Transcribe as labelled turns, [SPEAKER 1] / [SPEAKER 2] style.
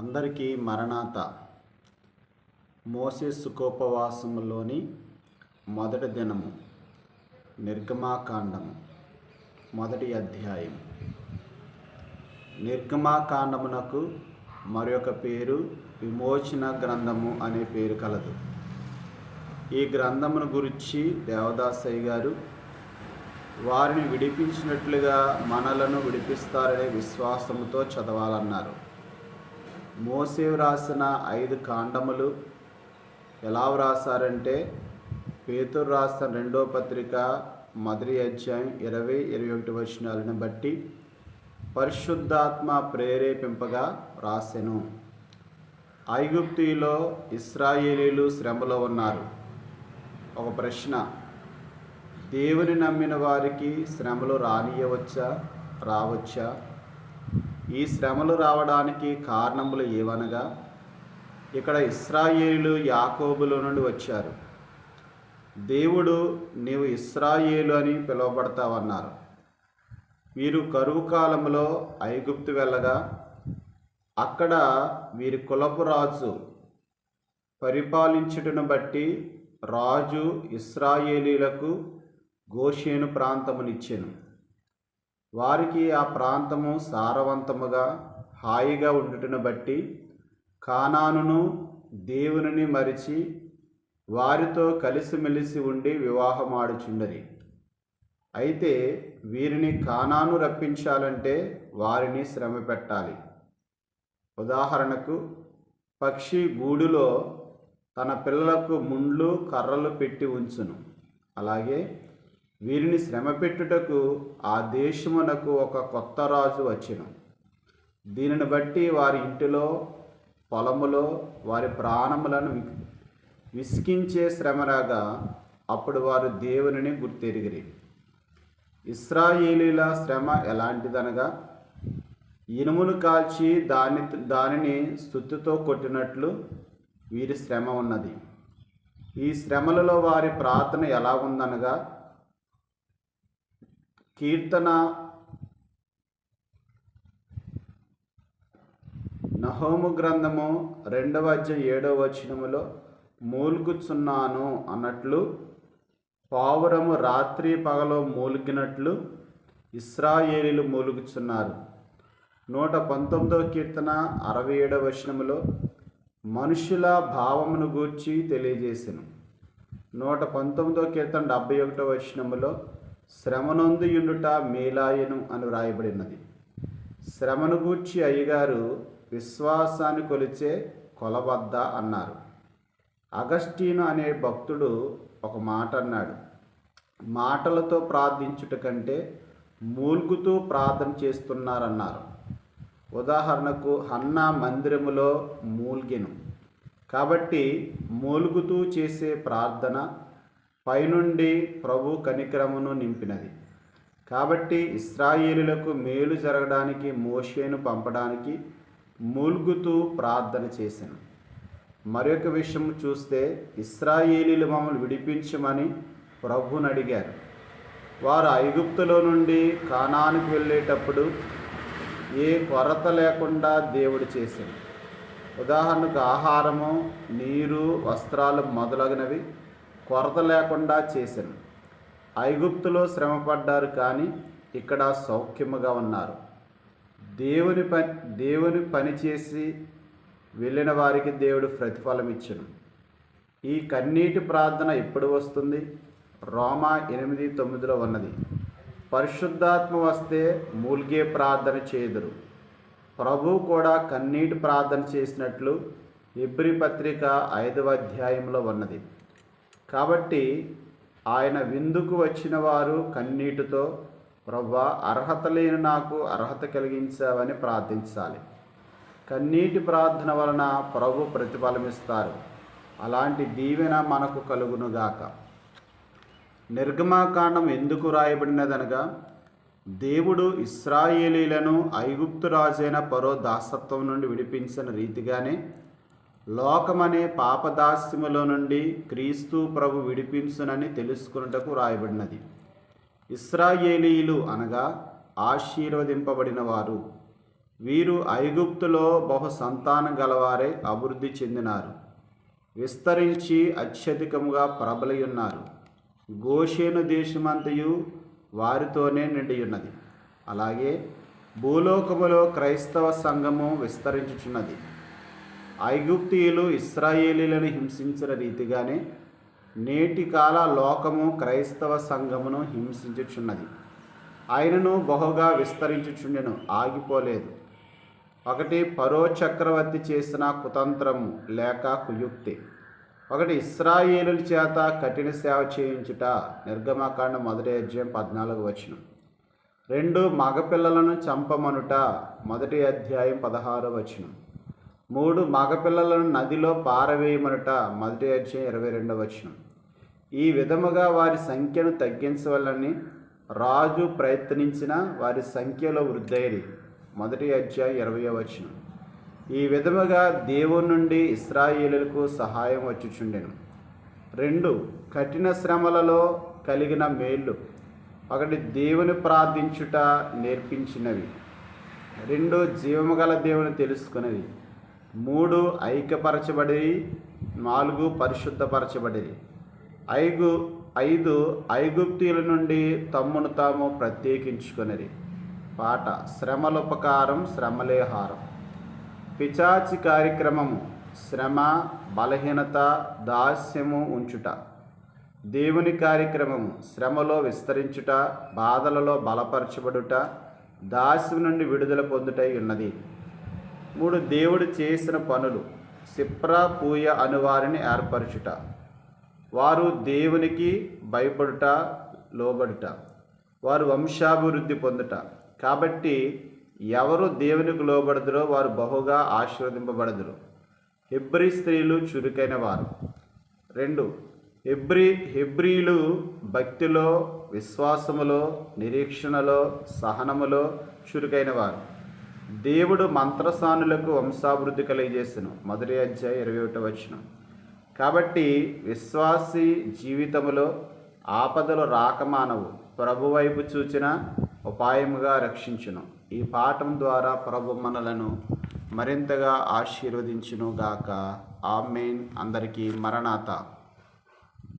[SPEAKER 1] అందరికీ మరణాత. మోసే సుఖోపవాసములోని మొదటి దినము, నిర్గమాకాండము మొదటి అధ్యాయం. నిర్గమాకాండమునకు మరొక పేరు విమోచన గ్రంథము అనే పేరు కలదు. ఈ గ్రంథమును గురించి దేవదాసయ్య గారు వారిని విడిపించినట్లుగా మనలను విడిపిస్తారనే విశ్వాసముతో చదవాలన్నారు. మోసే వ్రాసిన 5 కాండములు ఎలా వ్రాసారంటే, పేతురు రాసిన 2వ పత్రిక మొదటి అధ్యాయం 20-21 వచనాలను బట్టి పరిశుద్ధాత్మ ప్రేరేపింపగా రాసెను. ఐగుప్తులో ఇశ్రాయేలీలు శ్రమలో ఉన్నారు. ఒక ప్రశ్న: దేవుని నమ్మిన వారికి శ్రమలు రావచ్చా? ఈ శ్రమలు రావడానికి కారణములు ఏవనగా, ఇక్కడ ఇశ్రాయేలు యాకోబులో నుండి వచ్చారు. దేవుడు నీవు ఇశ్రాయేలు అని పిలువబడతావన్నారు. వీరు కరువు కాలంలో ఐగుప్తు వెళ్ళగా అక్కడ వీరి కులపు రాజు పరిపాలించుటను బట్టి రాజు ఇశ్రాయేలీలకు గోషేను ప్రాంతమునిచ్చెను. వారికి ఆ ప్రాంతము సారవంతముగా హాయిగా ఉండుటను బట్టి కానానును దేవునిని మరిచి వారితో కలిసిమెలిసి ఉండి వివాహమాడుచుండరి. అయితే వీరిని కానాను రప్పించాలంటే వారిని శ్రమ పెట్టాలి. ఉదాహరణకు, పక్షి గూడులో తన పిల్లలకు ముండ్లు కర్రలు పెట్టి ఉంచును. అలాగే వీరిని శ్రమ పెట్టుటకు ఆ దేశమునకు ఒక కొత్త రాజు వచ్చెను. దీనిని బట్టి వారి ఇంటిలో పొలములో వారి ప్రాణములను విసికించే శ్రమరాగా అప్పుడు వారు దేవునిని గుర్తెరిగిరి. ఇశ్రాయేలీల శ్రమ ఎలాంటిదనగా, ఇనుమును కాల్చి దానిని స్తుతితో కొట్టినట్లు వీరి శ్రమ ఉన్నది. ఈ శ్రమలలో వారి ప్రార్థన ఎలా ఉందనగా, కీర్తన నహోము గ్రంథము 2వ అధ్యాయం 7వ వచనములో మూలుగుచున్నాను అన్నట్లు, పావురము రాత్రి పగలో మూలిగినట్లు ఇశ్రాయేలీలు మూలుగుచున్నారు. 119వ కీర్తన 67వ వచనములో మనుషుల భావమును గూర్చి తెలియజేసెను. 119వ కీర్తన 71వ వచనములో శ్రమనొందియుండుట మేలాయను అని వ్రాయబడినది. శ్రమను గూర్చి అయ్యగారు విశ్వాసాన్ని కొలిచే కొలవద్ద అన్నారు. అగస్టీను అనే భక్తుడు ఒక మాట అన్నాడు: మాటలతో ప్రార్థించుట కంటే మూల్గుతూ ప్రార్థన చేస్తున్నారన్నారు. ఉదాహరణకు, హన్నా మందిరములో మూల్గెను కాబట్టి మూలుగుతూ చేసే ప్రార్థన పైనుండి ప్రభు కనికరమును నింపినది. కాబట్టి ఇశ్రాయేలులకు మేలు జరగడానికి మోషేను పంపడానికి మూల్గుతూ ప్రార్థన చేశాను. మరొక విషయం చూస్తే, ఇశ్రాయేలీలు మమ్మల్ని విడిపించమని ప్రభువుని అడిగారు. వారు ఐగుప్తులో నుండి కానానుకు వెళ్ళేటప్పుడు ఏ కొరత లేకుండా దేవుడు చేశాడు. ఉదాహరణకు, ఆహారము, నీరు, వస్త్రాలు మొదలగునవి కొరత లేకుండా చేశాను. ఐగుప్తులో శ్రమపడ్డారు కానీ ఇక్కడ సౌఖ్యముగా ఉన్నారు. దేవుని పని చేసి వెళ్ళిన వారికి దేవుడు ప్రతిఫలం ఇచ్చును. ఈ కన్నీటి ప్రార్థన ఎప్పుడు వస్తుంది? రోమా 8:9లో ఉన్నది. పరిశుద్ధాత్మ వస్తే మూల్గే ప్రార్థన చేయుదురు. ప్రభు కూడా కన్నీటి ప్రార్థన చేసినట్లు హెబ్రీ పత్రిక 5వ అధ్యాయంలో ఉన్నది. కాబట్టి ఆయన విందుకు వచ్చిన వారు కన్నీటితో, ప్రభువా, అర్హత లేని నాకు అర్హత కలిగించావని ప్రార్థించాలి. కన్నీటి ప్రార్థన వలన ప్రభు ప్రతిఫలమిస్తారు. అలాంటి దీవెన మనకు కలుగునుగాక. నిర్గమాకాండం ఎందుకు రాయబడినదనగా, దేవుడు ఇశ్రాయేలీలను ఐగుప్తు రాజైన ఫరో దాసత్వం నుండి విడిపించిన రీతిగానే లోకమనే పాపదాస్యములో నుండి క్రీస్తు ప్రభు విడిపించునని తెలుసుకున్నటకు రాయబడినది. ఇశ్రాయేలీయులు అనగా ఆశీర్వదింపబడిన వారు. వీరు ఐగుప్తులో బహు సంతానం గలవారై అభివృద్ధి చెందినారు, విస్తరించి అత్యధికముగా ప్రబలి ఉన్నారు. గోషేను దేశమంతయు వారితోనే నిండి ఉన్నది. అలాగే భూలోకములో క్రైస్తవ సంఘము విస్తరించుచున్నది. ఐగుప్తీయులు ఇశ్రాయేలీలను హింసించిన రీతిగానే నేటి కాల లోకము క్రైస్తవ సంఘమును హింసించుచున్నది. ఆయనను బహుగా విస్తరించుచుండెను, ఆగిపోలేదు. ఒకటి ఫరో చక్రవర్తి చేసిన కుతంత్రము లేక కుయుక్తి. ఒకటి ఇశ్రాయేలుల చేత కఠిన సేవ చేయించుట, నిర్గమకాండం 1:14. 2 మగపిల్లలను చంపమనుట, 1:16. 3 మగపిల్లలను నదిలో పారవేయమనుట, 1:22. ఈ విధముగా వారి సంఖ్యను తగ్గించవలని రాజు ప్రయత్నించిన వారి సంఖ్యలో వృద్ధైరి, 1:20. ఈ విధముగా దేవుని నుండి ఇశ్రాయేలులకు సహాయం వచ్చుచుండెను. 2 కఠిన శ్రమలలో కలిగిన మేళ్ళు. 1 దేవుని ప్రార్థించుట నేర్పించినవి. 2 జీవము గల దేవుని తెలుసుకున్నవి. 3 ఐక్యపరచబడి. 4 పరిశుద్ధపరచబడి. 5 ఐగుప్తీయుల నుండి తమ్మును తాము ప్రత్యేకించుకున్నది. పాట శ్రమలుపకారం శ్రమలేహారం. పిచాచి కార్యక్రమము శ్రమ, బలహీనత, దాస్యము ఉంచుట. దేవుని కార్యక్రమము శ్రమలో విస్తరించుట, బాధలలో బలపరచబడుట, దాస్యం నుండి విడుదల పొందుటై ఉన్నది. 3 దేవుడు చేసిన పనులు సిప్రా పూయ అనువారిని ఏర్పరచుట, వారు దేవునికి భయపడుట, లోబడుట, వారు వంశాభివృద్ధి పొందుట. కాబట్టి ఎవరు దేవునికి లోబడదురో వారు బహుగా ఆశీర్వదింపబడదురు. హెబ్రీ స్త్రీలు చురుకైన వారు. 2 హెబ్రీలు భక్తిలో, విశ్వాసములో, నిరీక్షణలో, సహనములో చురుకైన వారు. దేవుడు మంత్రసానులకు వంశాభివృద్ధి కలిగజేసెను, 1:21. కాబట్టి విశ్వాసి జీవితములో ఆపదలు రాకమానవు, ప్రభువైపు చూచిన ఉపాయముగా రక్షించును. ఈ పాఠం ద్వారా ప్రభు మనలను మరింతగా ఆశీర్వదించును గాక. ఆమేన్. అందరికీ మరణాత.